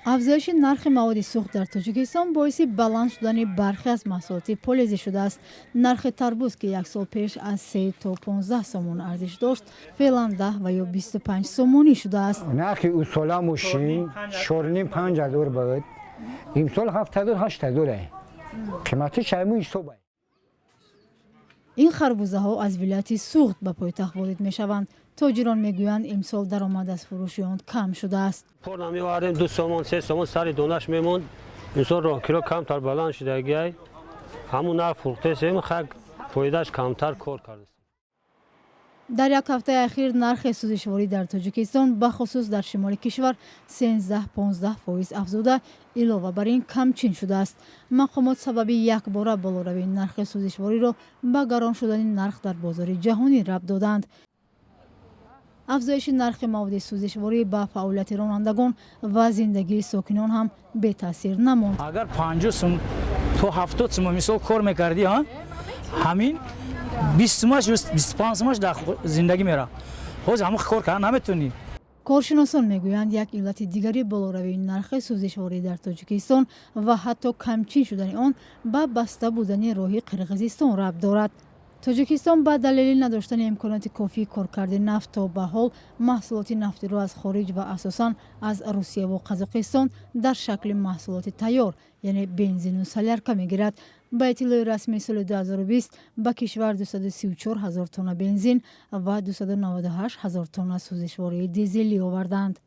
افزایش نرخ مواد سوخت در تاجیکستان باعث بلند شدن برخی از محصولات فلزی شده است. نرخ تربوز که یک سال پیش از 3 تا 15 سومون ارزش داشت، فعلا 10 و یا 25 سومونی شده است. نرخ اوسالا موشین 4,500 بود. امسال 7,800 قیمتش همون صبح. این خربوزه ها از ولایت سوخت به پایتخت وارد می شوند. تاجران میگویند امسال درآمد از فروش آن کم شده است. پورنا می‌آوریم 2 سومون 3 سومون سر دونش میموند. امسال راه کیلو کمتر بلند شده گیای. همون نرخ فروخته سیم خک فایدهش کمتر کار کرده. در یک هفته اخیر نرخ سوزشواری در تاجیکستان به خصوص در شمال کشور 13-15% افزوده، علاوه بر این کمچین شده است. مقامات سبب یک باره بالاروی نرخ سوزشواری را به گران شدن نرخ در بازار جهانی ربط دادند. افزایش نرخ مواد سوزشواری به فعالیت رانندگان و زندگی ساکنان هم بی تاثیر نماند. اگر 50 سوم تو 70 سوم مثال کار میکردی همین 20 سومش 25 سومش در زندگی میره. باز همون کار کردن نمیتونی. کارشناسان میگویند یک علت دیگری بالاروی نرخ سوزشواری در تاجیکستان و حتی کمچین شدن آن به بسته بودن راه قرقیزستان ربط دارد. تاجیکستان به دلیل نداشتن امکانات کافی کارکرد نفت تا به حال محصولات نفتی را از خارج و اساساً از روسیه و قزاقستان در شکل محصولات تیار یعنی بنزین و سلیرکه میگیرد. به اطلاع رسمی سال 2020 به کشور 234,000 تن بنزین و 298,000 تن سوزشواری دیزلی آوردند.